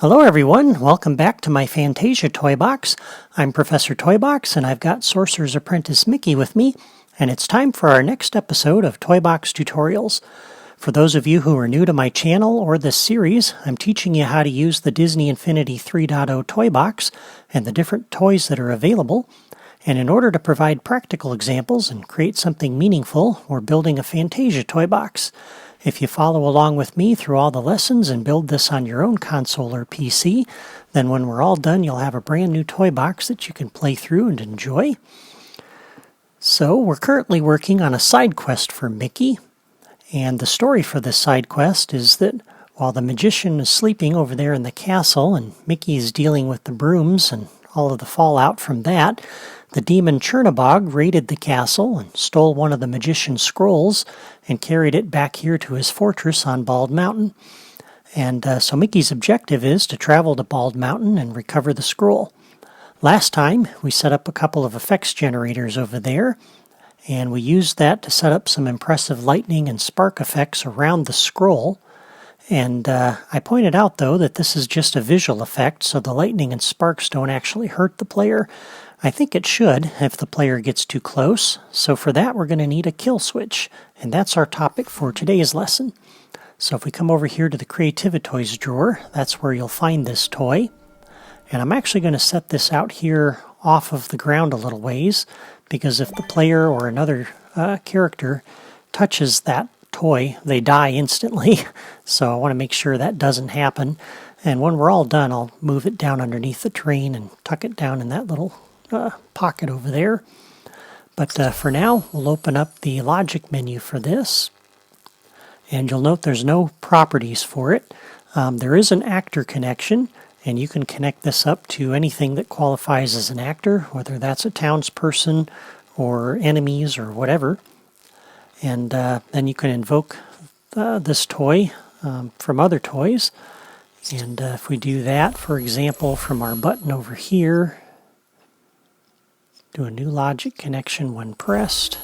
Hello everyone, welcome back to my Fantasia Toy Box. I'm Professor Toybox and I've got Sorcerer's Apprentice Mickey with me, and it's time for our next episode of Toy Box Tutorials. For those of you who are new to my channel or this series, I'm teaching you how to use the Disney Infinity 3.0 Toy Box and the different toys that are available. And in order to provide practical examples and create something meaningful, we're building a Fantasia Toy Box. If you follow along with me through all the lessons and build this on your own console or PC, then when we're all done, you'll have a brand new toy box that you can play through and enjoy. So we're currently working on a side quest for Mickey, and the story for this side quest is that while the magician is sleeping over there in the castle and Mickey is dealing with the brooms and all of the fallout from that, the demon Chernabog raided the castle and stole one of the magician's scrolls and carried it back here to his fortress on Bald Mountain. And so Mickey's objective is to travel to Bald Mountain and recover the scroll. Last time, we set up a couple of effects generators over there, and we used that to set up some impressive lightning and spark effects around the scroll. And I pointed out, though, that this is just a visual effect, so the lightning and sparks don't actually hurt the player. I think it should if the player gets too close, so for that we're going to need a kill switch, and that's our topic for today's lesson. So if we come over here to the Creativitoys drawer, that's where you'll find this toy. And I'm actually going to set this out here off of the ground a little ways, because if the player or another character touches that toy, they die instantly. So I want to make sure that doesn't happen. And when we're all done, I'll move it down underneath the terrain and tuck it down in that little pocket over there. But for now, we'll open up the logic menu for this. And you'll note there's no properties for it. There is an actor connection, and you can connect this up to anything that qualifies as an actor, whether that's a townsperson or enemies or whatever. And then you can invoke this toy from other toys. And if we do that, for example, from our button over here, do a new logic connection when pressed.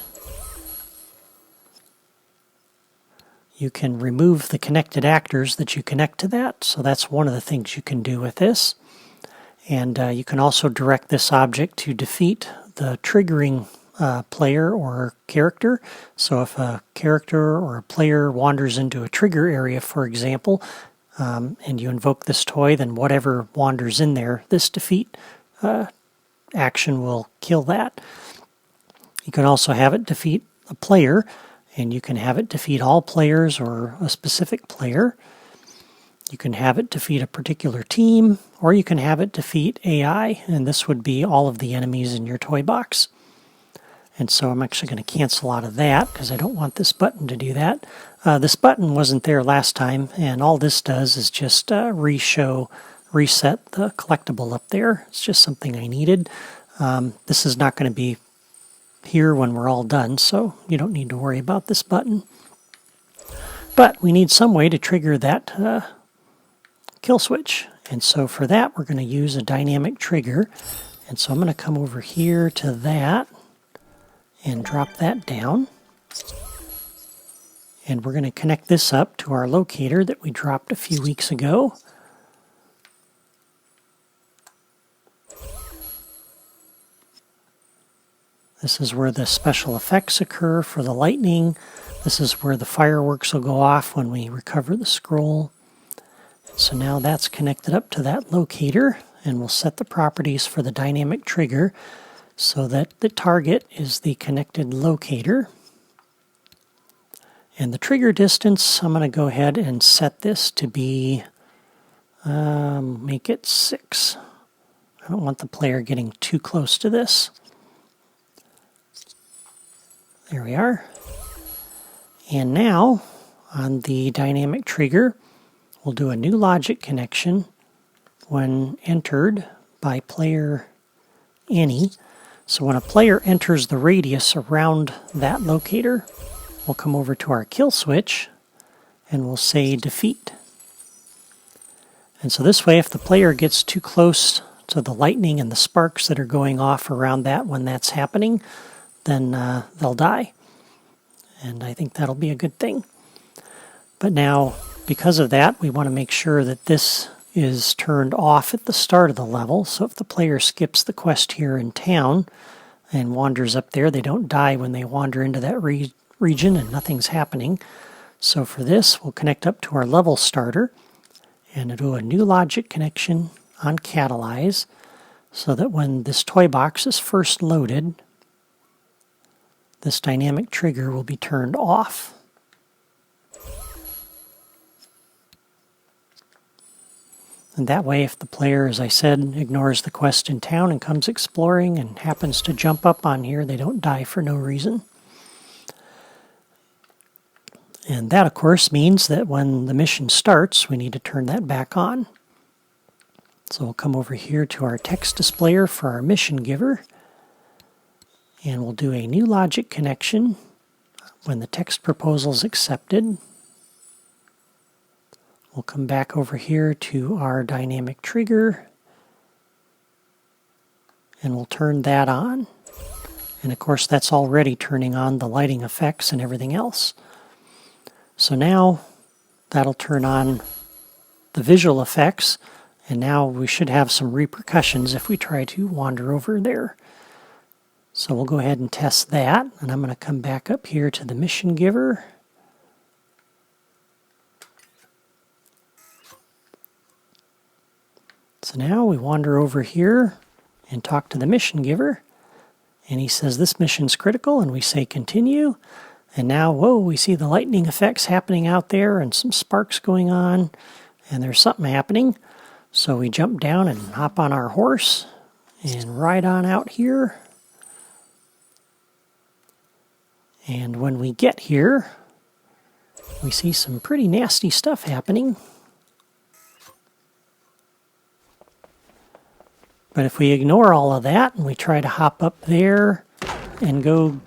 You can remove the connected actors that you connect to that, so that's one of the things you can do with this. And you can also direct this object to defeat the triggering player or character. So if a character or a player wanders into a trigger area, for example, and you invoke this toy, then whatever wanders in there, this defeat action will kill that. You can also have it defeat a player, and you can have it defeat all players or a specific player. You can have it defeat a particular team, or you can have it defeat AI, and this would be all of the enemies in your toy box. And so I'm actually going to cancel out of that because I don't want this button to do that. This button wasn't there last time, and all this does is just reset the collectible up there. It's just something I needed. This is not going to be here when we're all done, so you don't need to worry about this button. But we need some way to trigger that kill switch. And so for that, we're going to use a dynamic trigger. And so I'm going to come over here to that and drop that down. And we're going to connect this up to our locator that we dropped a few weeks ago. This is where the special effects occur for the lightning. This is where the fireworks will go off when we recover the scroll. So now that's connected up to that locator, and we'll set the properties for the dynamic trigger so that the target is the connected locator. And the trigger distance, I'm going to go ahead and set this to be, make it 6. I don't want the player getting too close to this. There we are. And now, on the dynamic trigger, we'll do a new logic connection when entered by player Annie. So when a player enters the radius around that locator, we'll come over to our kill switch and we'll say defeat. And so this way, if the player gets too close to the lightning and the sparks that are going off around that when that's happening, then they'll die. And I think that'll be a good thing. But now, because of that, we want to make sure that this is turned off at the start of the level, so if the player skips the quest here in town and wanders up there, they don't die when they wander into that region and nothing's happening. So for this, we'll connect up to our level starter and do a new logic connection on Catalyze so that when this toy box is first loaded, this dynamic trigger will be turned off. And that way, if the player, as I said, ignores the quest in town and comes exploring and happens to jump up on here, they don't die for no reason. And that, of course, means that when the mission starts, we need to turn that back on. So we'll come over here to our text displayer for our mission giver, and we'll do a new logic connection when the text proposal is accepted. We'll come back over here to our dynamic trigger, and we'll turn that on. And of course, that's already turning on the lighting effects and everything else. So now that'll turn on the visual effects, and now we should have some repercussions if we try to wander over there. So we'll go ahead and test that, and I'm going to come back up here to the mission giver. So now we wander over here and talk to the mission giver, and he says this mission's critical, and we say continue. And now, whoa, we see the lightning effects happening out there and some sparks going on, and there's something happening. So we jump down and hop on our horse and ride on out here. And when we get here, we see some pretty nasty stuff happening. But if we ignore all of that and we try to hop up there and go,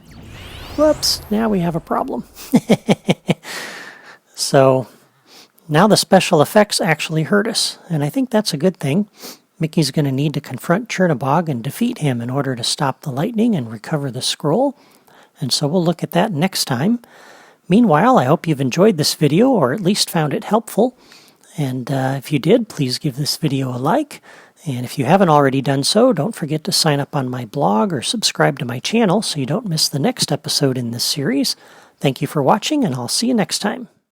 whoops, now we have a problem. So now the special effects actually hurt us, and I think that's a good thing. Mickey's going to need to confront Chernabog and defeat him in order to stop the lightning and recover the scroll, and so we'll look at that next time. Meanwhile, I hope you've enjoyed this video, or at least found it helpful, and if you did, please give this video a like. And if you haven't already done so, don't forget to sign up on my blog or subscribe to my channel so you don't miss the next episode in this series. Thank you for watching, and I'll see you next time.